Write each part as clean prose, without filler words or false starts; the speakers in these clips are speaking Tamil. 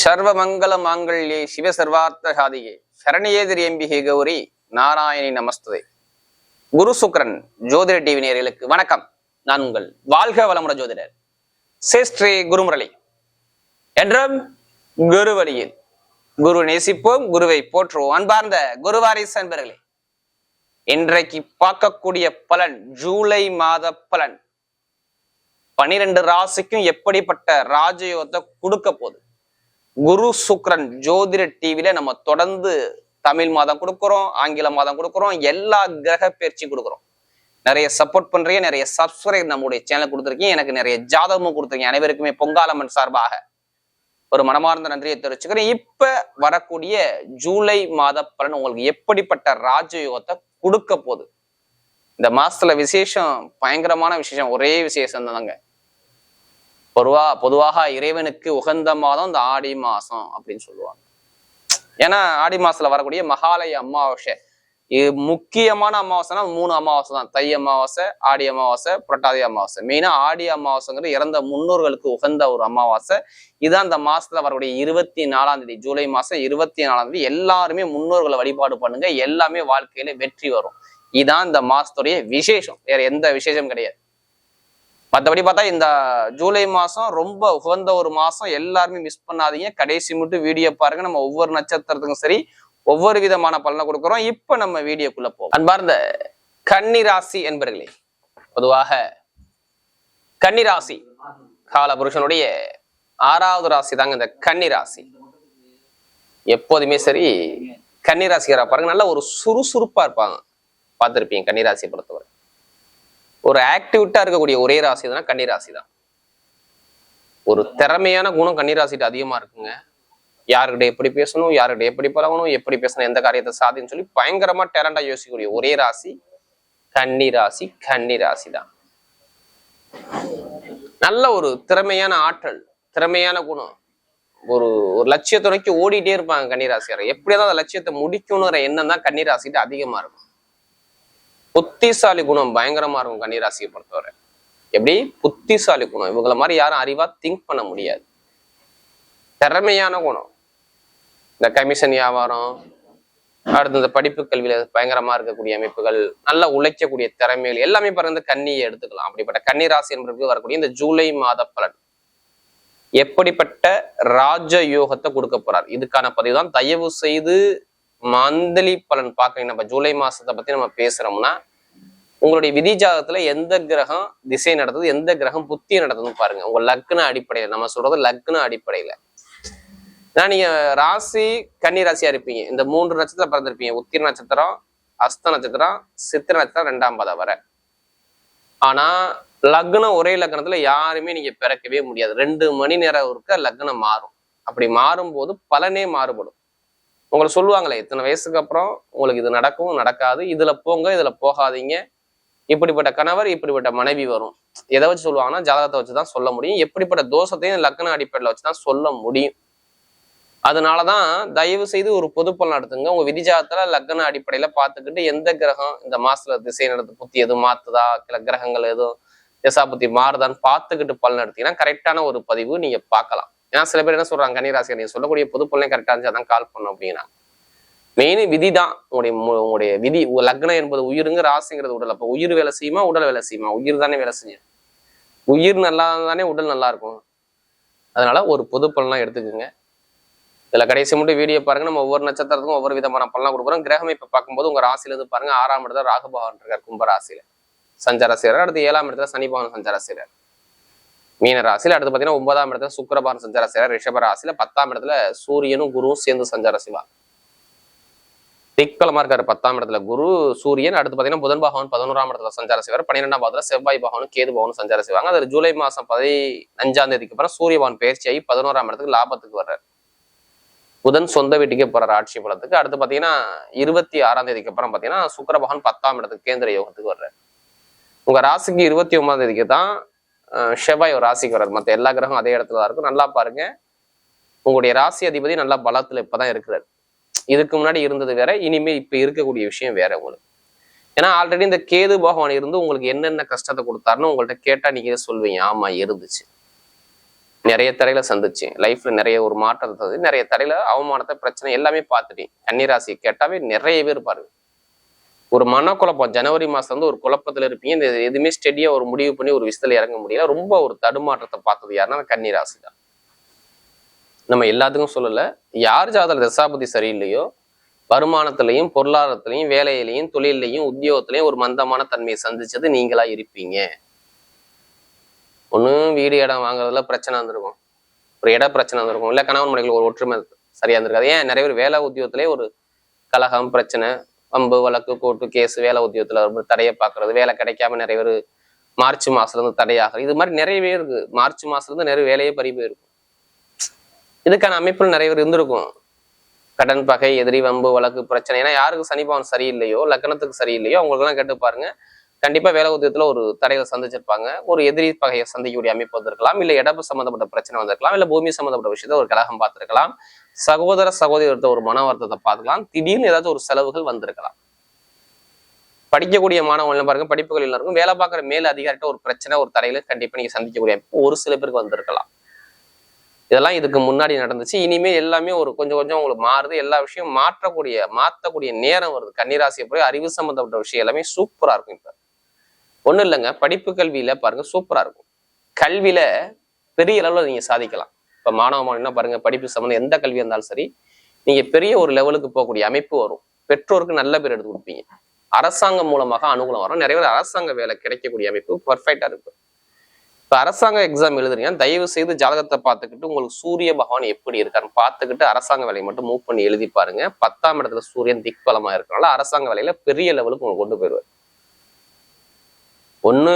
சர்வமங்கல மாங்கல்யே சிவ சர்வார்த்த சாதியே சரணியே திரியம்பிகை கௌரி நாராயணி நமஸ்தே. குரு சுக்ரன் ஜோதிட டிவி நேயர்களுக்கு வணக்கம். நான் உங்கள் வாழ்க வளமுட ஜோதிடர் ஸ்ரீ குருமுரளி. என்றும் குரு வழியில் குரு நேசிப்போம், குருவை போற்றுவோம். அன்பார்ந்த குருவாரிசு அன்பர்களே, இன்றைக்கு பார்க்கக்கூடிய பலன் ஜூலை மாத பலன் 12 ராசிக்கும் எப்படிப்பட்ட ராஜயோகத்தை கொடுக்க போகுது. குரு சுக்ரன் ஜோதிட டிவில நம்ம தொடர்ந்து தமிழ் மாதம் கொடுக்குறோம், ஆங்கில மாதம் கொடுக்குறோம், எல்லா கிரக பயிற்சியும் கொடுக்குறோம். நிறைய சப்போர்ட் பண்றீங்க, நிறைய சப்ஸ்கிரைப் நம்முடைய சேனல் கொடுத்துருக்கீங்க, எனக்கு நிறைய ஜாதகமும் கொடுத்துருக்கீங்க. அனைவருக்குமே பொங்காலம்மன் சார்பாக ஒரு மனமார்ந்த நன்றியை தெரிவிச்சுக்கிறேன். இப்ப வரக்கூடிய ஜூலை மாத பலன் உங்களுக்கு எப்படிப்பட்ட ராஜயோகத்தை கொடுக்க போகுது. இந்த மாசத்துல விசேஷம், பயங்கரமான விசேஷம், ஒரே விசேஷம் தாங்க. பொதுவாக இறைவனுக்கு உகந்த மாதம் இந்த ஆடி மாசம் அப்படின்னு சொல்லுவாங்க. ஏன்னா ஆடி மாசத்துல வரக்கூடிய மகாலய அமாவாசை, இது முக்கியமான அமாவாசைனா 3 அமாவாசை தான். தை அமாவாசை, ஆடி அமாவாசை, புரட்டாதி அமாவாசை. மெயினா ஆடி அமாவாசைங்கிறது இறந்த முன்னோர்களுக்கு உகந்த ஒரு அமாவாசை. இதுதான் இந்த மாசத்துல வரக்கூடிய 24ஆம் தேதி, ஜூலை மாசம் 24ஆம் தேதி. எல்லாருமே முன்னோர்களை வழிபாடு பண்ணுங்க, எல்லாமே வாழ்க்கையில வெற்றி வரும். இதுதான் இந்த மாசத்துடைய விசேஷம், வேற எந்த விசேஷம் கிடையாது. மற்றபடி பார்த்தா இந்த ஜூலை மாசம் ரொம்ப உகந்த ஒரு மாசம். எல்லாருமே மிஸ் பண்ணாதீங்க, கடைசி மட்டும் வீடியோ பாருங்க. நம்ம ஒவ்வொரு நட்சத்திரத்துக்கும் சரி ஒவ்வொரு விதமான பலனை கொடுக்குறோம். இப்ப நம்ம வீடியோக்குள்ள போவோம். அன்பார்ந்த கன்னிராசி என்பர்களே, பொதுவாக கன்னிராசி கால புருஷனுடைய 6வது ராசி தாங்க இந்த கன்னிராசி. எப்போதுமே சரி கன்னிராசிக்காரா பாருங்க, நல்ல ஒரு சுறுசுறுப்பா இருப்பாங்க. பார்த்துருப்பீங்க கன்னிராசியை பொறுத்தவரை ஒரு ஆக்டிவிட்டா இருக்கக்கூடிய ஒரே ராசி தான் கன்னிராசி தான். ஒரு திறமையான குணம் கன்னிராசிட்டு அதிகமா இருக்குங்க. யாருக்கிட்ட எப்படி பேசணும், யாருக்கிட்ட எப்படி பழகணும், எப்படி பேசணும், எந்த காரியத்தை சாதின்னு சொல்லி பயங்கரமா டேலண்டா யோசிக்கக்கூடிய ஒரே ராசி கன்னிராசி. கன்னிராசி தான் நல்ல ஒரு திறமையான ஆற்றல், திறமையான குணம். ஒரு லட்சியத்தை நோக்கி ஓடிட்டே இருப்பாங்க கன்னிராசியார். எப்படியாவது அந்த லட்சியத்தை முடிக்கணுங்கிற எண்ணம் தான் கன்னிராசிட்டு அதிகமா இருக்கும். புத்திசாலி குணம் பயங்கரமா இருக்கும் கன்னிராசியை பொறுத்தவரை. எப்படி புத்திசாலி குணம், இவங்கள மாதிரி யாரும் அறிவா திங்க் பண்ண முடியாது. திறமையான குணம், இந்த கமிஷன் வியாபாரம், அடுத்து இந்த படிப்பு கல்வியில பயங்கரமா இருக்கக்கூடிய அமைப்புகள், நல்லா உழைக்கக்கூடிய திறமைகள் எல்லாமே பாருங்க கன்னியை எடுத்துக்கலாம். அப்படிப்பட்ட கன்னிராசி என்பதற்கு வரக்கூடிய இந்த ஜூலை மாத பலன் எப்படிப்பட்ட ராஜ யோகத்தை கொடுக்க போறார், இதுக்கான பதிவு தான். தயவு செய்து மந்த்லி பலன் பார்க்கறீங்க. நம்ம ஜூலை மாசத்தை பத்தி நம்ம பேசுறோம்னா உங்களுடைய விதி ஜாதகத்துல எந்த கிரகம் திசை நடத்துது, எந்த கிரகம் புத்திய நடத்துதுன்னு பாருங்க. உங்க லக்ன அடிப்படையில, நம்ம சொல்றது லக்ன அடிப்படையில. ஏன்னா நீங்க ராசி கன்னி ராசியா இருப்பீங்க, இந்த 3 நட்சத்திரம் பிறந்திருப்பீங்க. உத்திர நட்சத்திரம், அஸ்த நட்சத்திரம், சித்திர நட்சத்திரம் 2ஆம் பாதம் வரை. ஆனா லக்னம் ஒரே லக்னத்துல யாருமே நீங்க பிறக்கவே முடியாது. 2 மணி நேரம் இருக்க லக்னம் மாறும். அப்படி மாறும்போது பலனே மாறுபடும். உங்களை சொல்லுவாங்களே, இத்தனை வயசுக்கு அப்புறம் உங்களுக்கு இது நடக்கும், நடக்காது, இதுல போங்க, இதுல போகாதீங்க, இப்படிப்பட்ட கணவர், இப்படிப்பட்ட மனைவி வரும். எதை வச்சு சொல்லுவாங்கன்னா ஜாதகத்தை வச்சுதான் சொல்ல முடியும். எப்படிப்பட்ட தோஷத்தையும் லக்ன அடிப்படையில வச்சுதான் சொல்ல முடியும். அதனாலதான் தயவு செய்து ஒரு பொது பலன் நடத்துங்க. உங்க விதி ஜாதகத்துல லக்ன அடிப்படையில பார்த்துக்கிட்டு எந்த கிரகம் இந்த மாசத்துல திசை நடத்து, புத்தி எதுவும் மாத்துதா, சில கிரகங்கள் எதுவும் திசா புத்தி மாறுதான்னு பார்த்துக்கிட்டு பலன் எடுத்தீங்கன்னா கரெக்டான ஒரு பதிவு நீங்க பார்க்கலாம். ஏன்னா சில பேர் என்ன சொல்றாங்க, கன்னிராசி நீங்க சொல்லக்கூடிய பொது பலனே கரெக்டா இருந்துச்சு, அதான் கால் பண்ணும் அப்படின்னா. மெயின் விதி தான் உங்களுடைய விதி. லக்னம் என்பது உயிருங்க, ராசிங்கிறது உடல். அப்ப உயிர் வேலை செய்யுமா, உடல் வேலை செய்யுமா? உயிர் தானே வேலை செய்யும். உயிர் நல்லா தானே உடல் நல்லா இருக்கும். அதனால ஒரு பொது பலனா எடுத்துக்கோங்க. இதுல கடைசி மட்டும் வீடியோ பாருங்க. நம்ம ஒவ்வொரு நட்சத்திரத்துக்கும் ஒவ்வொரு விதமான பலனா கொடுக்குறோம். கிரகம் இப்ப பார்க்கும்போது உங்க ராசியில இருந்து பாருங்க, 6ஆம் இடத்துல ராகு பகவான் இருக்கார், கும்பராசியில சஞ்சார செய்யறார். அடுத்து 7ஆம் இடத்துல சனி பகவான் சஞ்சார செய்யறார் மீன ராசியில. அடுத்து பாத்தீங்கன்னா 9ஆம் இடத்துல சுக்கிரபகவான் சஞ்சார செய்யறார் ரிஷப ராசியில. 10ஆம் இடத்துல சூரியனும் குருவும் சேர்ந்து சஞ்சார செய்வார். திக்பலமா இருக்காரு 10ஆம் இடத்துல குரு சூரியன். அடுத்து பாத்தீங்கன்னா புதன் பகவான் 11ஆம் இடத்துல சஞ்சார செய்வார். 12ஆம் பாதத்துல செவ்வாய் பகவானும் கேது பகவானும் சஞ்சார செய்வாங்க. அது ஜூலை மாசம் 15ஆம் தேதிக்கு அப்புறம் சூரிய பகவான் பயிற்சியாகி 11ஆம் இடத்துக்கு லாபத்துக்கு வர்றாரு. புதன் சொந்த வீட்டுக்கே போறாரு ஆட்சி பலத்துக்கு. அடுத்து பாத்தீங்கன்னா 26ஆம் தேதிக்கு அப்புறம் பாத்தீங்கன்னா சுக்கிர பகவான் 10ஆம் இடத்துக்கு கேந்திர யோகத்துக்கு வர்றாரு. உங்க ராசிக்கு 29ஆம் தேதிக்கு தான் செவ்வாய் ஒரு ராசிக்கு வர்றாரு. மற்ற எல்லா கிரகம் அதே இடத்துல தான் இருக்கும். நல்லா பாருங்க, உங்களுடைய ராசி அதிபதி நல்லா பலத்துல இப்பதான் இருக்கிறார். இதுக்கு முன்னாடி இருந்தது வேற, இனிமே இப்ப இருக்கக்கூடிய விஷயம் வேற உங்களுக்கு. ஏன்னா ஆல்ரெடி இந்த கேது பகவான் இருந்து உங்களுக்கு என்னென்ன கஷ்டத்தை கொடுத்தாருன்னு உங்கள்ட்ட கேட்டா நீங்க சொல்வீங்க, ஆமா இருந்துச்சு. நிறைய தடையில சந்திச்சேன். லைஃப்ல நிறைய ஒரு மாற்றத்தை, நிறைய தடையில அவமானத்தை, பிரச்சனை எல்லாமே பார்த்துட்டேன். கன்னிராசி கேட்டாவே நிறைய பேர் பாருங்க. ஒரு மனக்குழப்பம், ஜனவரி மாசம் வந்து ஒரு குழப்பத்துல இருப்பீங்க. இந்த எதுவுமே ஸ்டெடியா ஒரு முடிவு பண்ணி ஒரு விஷயத்துல இறங்க முடியல. ரொம்ப ஒரு தடுமாற்றத்தை பார்த்தது யாருன்னா கன்னிராசி தான். நம்ம எல்லாத்துக்கும் சொல்லல. யார் ஜாதக தசாபதி சரியில்லையோ, வருமானத்திலையும், பொருளாதாரத்திலையும், வேலையிலையும், தொழிலையும், உத்தியோகத்திலையும் ஒரு மந்தமான தன்மையை சந்திச்சது நீங்களா இருப்பீங்க. ஒன்னும் வீடு இடம் வாங்குறதுல பிரச்சனை வந்திருக்கும், ஒரு இட பிரச்சனை வந்திருக்கும், இல்ல கணவன் மனைவிகள் ஒரு ஒற்றுமை சரியா இருந்திருக்காது. ஏன் நிறைய பேர் வேலை உத்தியோகத்திலே ஒரு கலகம், பிரச்சனை, வம்பு, வழக்கு, கோர்ட்டு, கேஸ், வேலை உத்தியோகத்துல ரொம்ப தடையை பாக்குறது, வேலை கிடைக்காம நிறைய பேர் மார்ச் மாசத்துல இருந்து தடையாகிறது. இது மாதிரி நிறைய பேர் இருக்கு. மார்ச் மாசத்துல இருந்து நிறைய வேலையே பறி போயிருக்கும். இதுக்கான அமைப்புகள் நிறைய பேர் இருந்திருக்கும். கடன், பகை, எதிரி, வம்பு, வழக்கு, பிரச்சனை. ஏன்னா யாருக்கு சனி பவன் சரியில்லையோ, லக்னத்துக்கு சரியில்லையோ அவங்களுக்கு எல்லாம் கேட்டு பாருங்க, கண்டிப்பா வேலை உத்தியத்துல ஒரு தடைகளை சந்திச்சிருப்பாங்க. ஒரு எதிரி பகையை சந்திக்கக்கூடிய அமைப்பு வந்திருக்கலாம், இல்ல இடப்பு சம்பந்தப்பட்ட பிரச்சனை வந்திருக்கலாம், இல்ல பூமி சம்பந்தப்பட்ட விஷயத்த ஒரு கலகம் பார்த்திருக்கலாம், சகோதர சகோதரத்தை ஒரு மன வருத்தத்தை பார்த்துக்கலாம், திடீர்னு ஏதாவது ஒரு செலவுகள் வந்திருக்கலாம். படிக்கக்கூடிய மாணவர்கள் பாருங்க, படிப்புகள் இருக்கும், வேலை பார்க்குற மேல் அதிகாரிட்ட ஒரு பிரச்சனை, ஒரு தடையில கண்டிப்பா நீங்க சந்திக்கக்கூடிய அமைப்பு ஒரு சில பேருக்கு வந்திருக்கலாம். இதெல்லாம் இதுக்கு முன்னாடி நடந்துச்சு. இனிமே எல்லாமே ஒரு கொஞ்சம் கொஞ்சம் உங்களுக்கு மாறுது. எல்லா விஷயம் மாற்றக்கூடிய நேரம் வருது. கன்னிராசியை போய் அறிவு சம்பந்தப்பட்ட விஷயம் எல்லாமே சூப்பரா இருக்கும். இப்ப ஒண்ணும் இல்லைங்க, படிப்பு கல்வியில பாருங்க சூப்பரா இருக்கும். கல்வியில பெரிய அளவுல நீங்க சாதிக்கலாம். இப்ப மாணவ பாருங்க, படிப்பு சம்பந்தம் எந்த கல்வியா இருந்தாலும் சரி, நீங்க பெரிய ஒரு லெவலுக்கு போகக்கூடிய அமைப்பு வரும். பெற்றோருக்கு நல்ல பேர் எடுத்து கொடுப்பீங்க. அரசாங்கம் மூலமாக அனுகூலம் வரும். நிறைய பேர் அரசாங்க வேலை கிடைக்கக்கூடிய அமைப்பு பர்ஃபெக்டா இருக்கு. இப்ப அரசாங்க எக்ஸாம் எழுதுறீங்க, தயவு செய்து ஜாதகத்தை பார்த்துக்கிட்டு உங்களுக்கு சூரிய பகவான் எப்படி இருக்காருன்னு பார்த்துக்கிட்டு அரசாங்க வேலையை மட்டும் மூவ் பண்ணி எழுதி பாருங்க. 10ஆம் இடத்துல சூரியன் திக்பலமா இருக்கனால அரசாங்க வேலையில பெரிய லெவலுக்கு உங்களுக்கு கொண்டு போயிடுவார். ஒண்ணு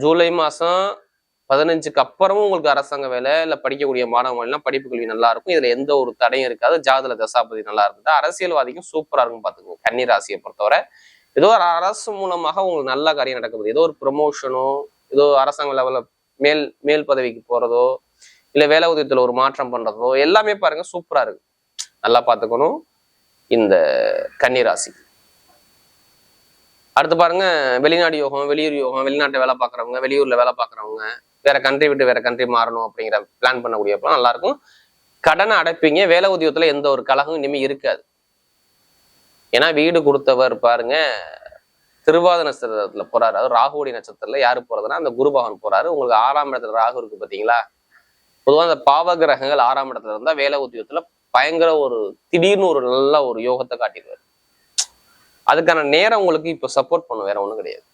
ஜூலை மாசம் 15க்கு அப்புறமும் உங்களுக்கு அரசாங்க வேலை, இல்ல படிக்கக்கூடிய மாணவர்கள்லாம் படிப்பு கல்வி நல்லா இருக்கும். இதுல எந்த ஒரு தடையும் இருக்காது. ஜாதக தசாபதி நல்லா இருந்தா அரசியல்வாதிக்கும் சூப்பரா இருக்கும். பாத்துக்கோங்க, கன்னி ராசியை பொறுத்தவரை ஏதோ ஒரு அரசு மூலமாக உங்களுக்கு நல்ல காரியம் நடக்குது. ஏதோ ஒரு ப்ரொமோஷனோ, ஏதோ அரசாங்க லெவல்ல மேல் பதவிக்கு போறதோ, இல்ல வேலை உதயத்துல ஒரு மாற்றம் பண்றதோ எல்லாமே பாருங்க சூப்பரா இருக்கு. நல்லா பாத்துக்கணும் இந்த கன்னிராசி. அடுத்து பாருங்க, வெளிநாடு யோகம், வெளியூர் யோகம், வெளிநாட்டை வேலை பார்க்குறவங்க, வெளியூர்ல வேலை பார்க்குறவங்க, வேற கண்ட்ரி விட்டு வேற கண்ட்ரி மாறணும் அப்படிங்கிற பிளான் பண்ணக்கூடியப்பெல்லாம் நல்லா இருக்கும். கடனை அடைப்பீங்க. வேலை உத்தியோகத்துல எந்த ஒரு கலகம் இனிமே இருக்காது. ஏன்னா வீடு கொடுத்தவர் பாருங்க திருவாத நட்சத்திரத்துல போறாரு. அது ராகுடைய நட்சத்திரத்துல யாரு போறதுன்னா அந்த குரு பகவான் போறாரு. உங்களுக்கு 6ஆம் இடத்துல ராகு இருக்கு பாத்தீங்களா. பொதுவாக அந்த பாவ கிரகங்கள் 6ஆம் இடத்துல இருந்தா வேலை உத்தியோகத்துல பயங்கர ஒரு திடீர்னு ஒரு நல்ல ஒரு யோகத்தை காட்டிடுவாரு. அதுக்கான நேரம் உங்களுக்கு இப்ப சப்போர்ட் பண்ணும், வேற ஒண்ணும் கிடையாது.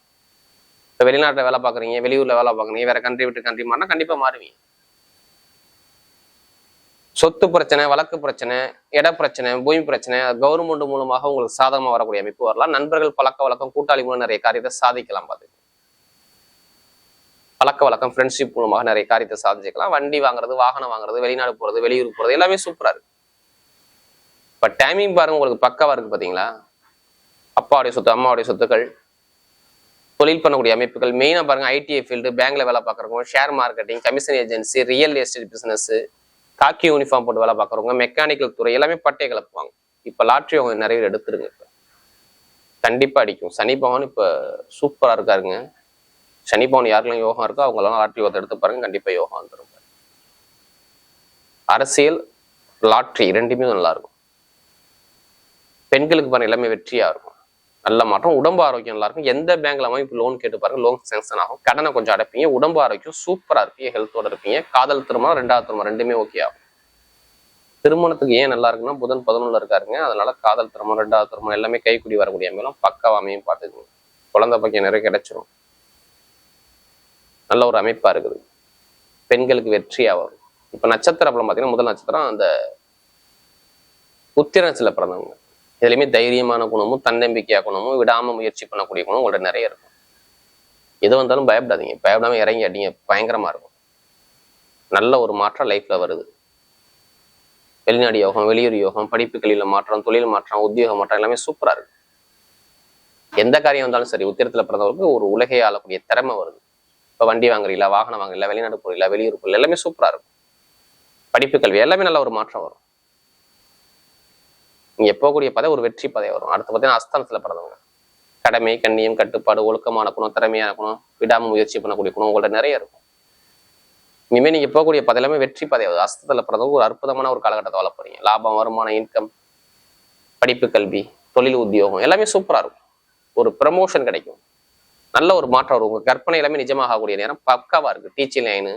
இப்ப வெளிநாட்டுல வேலை பாக்குறீங்க, வெளியூர்ல வேலை பாக்குறீங்க, வேற கண்ட்ரி விட்டு கண்ட்ரி மாறினா கண்டிப்பா மாறுவீங்க. சொத்து பிரச்சனை, வழக்கு பிரச்சனை, இட பிரச்சனை, பூமி பிரச்சனை, கவர்மெண்ட் மூலமாக உங்களுக்கு சாதகமா வரக்கூடிய அமைப்பு வரலாம். நண்பர்கள் பழக்க வழக்கம், கூட்டாளி மூலம் நிறைய காரியத்தை சாதிக்கலாம். பார்த்து பழக்க வழக்கம், ஃப்ரெண்ட்ஷிப் மூலமாக நிறைய காரியத்தை சாதிச்சுக்கலாம். வண்டி வாங்குறது, வாகனம் வாங்குறது, வெளிநாடு போறது, வெளியூர் போறது எல்லாமே சூப்பரா இருக்கு. இப்ப டைமிங் பாருங்க உங்களுக்கு பக்காவா இருக்கு பாத்தீங்களா. அப்பாவுடைய சொத்து, அம்மாவுடைய சொத்துக்கள், தொழில் பண்ணக்கூடிய அமைப்புகள், மெயினா பாருங்க ஐடிஐ ஃபீல்டு, பேங்க்ல வேலை பார்க்குறவங்க, share marketing, commission agency, real estate business, காக்கி யூனிஃபார்ம் போட்டு வேலை பார்க்குறவங்க, மெக்கானிக்கல் துறை எல்லாமே பட்டையை கிளப்புவாங்க. இப்ப லாட்ரி அவங்க நிறைய பேர் எடுத்துருங்க. இப்ப கண்டிப்பா அடிக்கும். சனி பகவான் இப்ப சூப்பரா இருக்காருங்க. சனி பகவான் யாருக்கெல்லாம் யோகம் இருக்கோ அவங்களாம் லாட்ரி ஒருத்தர் எடுத்து பாருங்க, கண்டிப்பா யோகம் வந்துடும். அரசியல், லாட்ரி ரெண்டுமே நல்லா இருக்கும். பெண்களுக்கு பாருங்க எல்லாமே வெற்றியா இருக்கும். நல்ல மாற்றம். உடம்பு ஆரோக்கியம் நல்லா இருக்கும். எந்த பேங்க்ல இப்போ லோன் கேட்டு பாருங்க, லோன் சேங்ஷன் ஆகும். கடனை கொஞ்சம் அடைப்பீங்க. உடம்பு ஆரோக்கியம் சூப்பரா இருப்பீங்க, ஹெல்த்தோட இருப்பீங்க. காதல் திருமணம், 2வது திருமணம் ரெண்டுமே ஓகே ஆகும். திருமணத்துக்கு ஏன் நல்லா இருக்குன்னா புதன் 11ல இருக்காருங்க. அதனால காதல் திருமணம், 2வது திருமணம் எல்லாமே கைக்குடி வரக்கூடிய அமையெல்லாம் பக்காவா அமையும். பார்த்துக்கோங்க, குழந்தை பக்கம் நிறைய கிடைச்சிரும். நல்ல ஒரு அமைப்பா இருக்குது. பெண்களுக்கு வெற்றியா வரும். இப்ப நட்சத்திரம் அப்பலாம் பாத்தீங்கன்னா முதல் நட்சத்திரம் அந்த உத்திரத்துல பிறந்தவங்க. இதுலையுமே தைரியமான குணமும், தன்னம்பிக்கையா குணமும், விடாம முயற்சி பண்ணக்கூடிய குணம் உங்கள்ட்ட நிறைய இருக்கும். எது வந்தாலும் பயப்படாதீங்க. பயப்படாம இறங்கி அடிங்க, பயங்கரமா இருக்கும். நல்ல ஒரு மாற்றம் லைஃப்ல வருது. வெளிநாடு யோகம், வெளியூர் யோகம், படிப்பு கல்வியில மாற்றம், தொழில் மாற்றம், உத்தியோக மாற்றம் எல்லாமே சூப்பரா இருக்கு. எந்த காரியம் வந்தாலும் சரி, உத்திரத்துல பிறந்தவருக்கு ஒரு உலகை ஆளக்கூடிய திறமை வருது. இப்ப வண்டி வாங்குறீங்களா, வாகனம் வாங்குறீங்களா, வெளிநாடு போறீங்களா, வெளியூர் போறீங்களா, எல்லாமே சூப்பரா இருக்கும். படிப்பு கல்வி எல்லாமே நல்ல ஒரு மாற்றம் வரும். நீங்க போகக்கூடிய பதவி ஒரு வெற்றி பதவி வரும். அடுத்து பார்த்தீங்கன்னா அஸ்தானத்துல பிறந்தவங்க, கடமை, கண்ணியம், கட்டுப்பாடு, ஒழுக்கமான குணம், திறமையான குணம், விடாம முயற்சி பண்ணக்கூடிய குணம் உங்கள்ட்ட நிறைய இருக்கும். இனிமே நீங்க போகக்கூடிய பாதை எல்லாமே வெற்றி பாதையாவது. அஸ்தத்துல பிறந்தவங்க ஒரு அற்புதமான ஒரு காலகட்டத்தை வாழ போறீங்க. லாபம், வருமானம், இன்கம், படிப்பு, கல்வி, தொழில், உத்தியோகம் எல்லாமே சூப்பரா இருக்கும். ஒரு ப்ரமோஷன் கிடைக்கும். நல்ல ஒரு மாற்றம் வரும். உங்க கற்பனை எல்லாமே நிஜமாக ஆகக்கூடிய நேரம் பக்காவா இருக்கு. டீச்சிங் லைனு,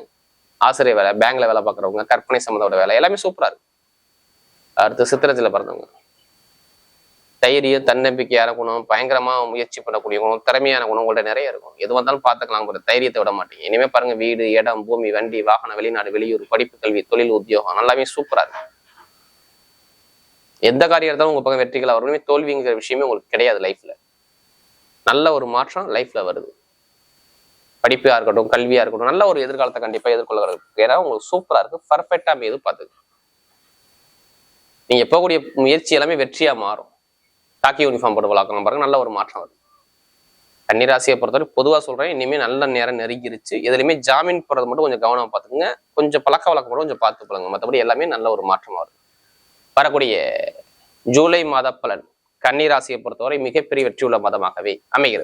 ஆசிரியர் வேலை, பேங்க்ல வேலை பார்க்குறவங்க, கற்பனை சம்மந்தோட வேலை எல்லாமே சூப்பரா இருக்கு. அடுத்து சித்திரத்துல பிறந்தவங்க தைரியம், தன்னம்பிக்கையான குணம், பயங்கரமா முயற்சி பண்ணக்கூடிய குணம், திறமையான குணம் உங்கள்ட்ட நிறைய இருக்கும். எது வந்தாலும் பார்த்துக்கலாம், ஒரு தைரியத்தை விட மாட்டீங்க. இனிமே பாருங்க, வீடு, இடம், பூமி, வண்டி, வாகனம், வெளிநாடு, வெளியூர், படிப்பு, கல்வி, தொழில், உத்தியோகம் எல்லாமே சூப்பரா இருக்கு. எந்த காரியம் இருந்தாலும் உங்க பக்கம் வெற்றிகளா வரும். தோல்விங்கிற விஷயமே உங்களுக்கு கிடையாது லைஃப்ல. நல்ல ஒரு மாற்றம் லைஃப்ல வருது. படிப்பா இருக்கட்டும், கல்வியா இருக்கட்டும், நல்ல ஒரு எதிர்காலத்தை கண்டிப்பா எதிர்கொள்ள. ஏன்னா உங்களுக்கு சூப்பரா இருக்கு. பர்ஃபெக்டா மீது பார்த்துக்கு. நீங்க போகக்கூடிய முயற்சி எல்லாமே வெற்றியா மாறும். காக்கி யூனிஃபார்ம் போட்டு வளர்க்கணும் பாருங்க, நல்ல ஒரு மாற்றம் வருது. கன்னிராசியை பொறுத்தவரை பொதுவா சொல்றேன், இனிமே நல்ல நேரம் நெருங்கிருச்சு. எதுலையுமே ஜாமீன் போடுறது மட்டும் கொஞ்சம் கவனமா பார்த்துக்குங்க. கொஞ்சம் பழக்க வழக்கம் மட்டும் கொஞ்சம் பார்த்து போடுங்க. மற்றபடி எல்லாமே நல்ல ஒரு மாற்றமா வருது. வரக்கூடிய ஜூலை மாத பலன் கன்னிராசியை பொறுத்தவரை மிகப்பெரிய வெற்றியுள்ள மாதமாகவே அமைகிறது.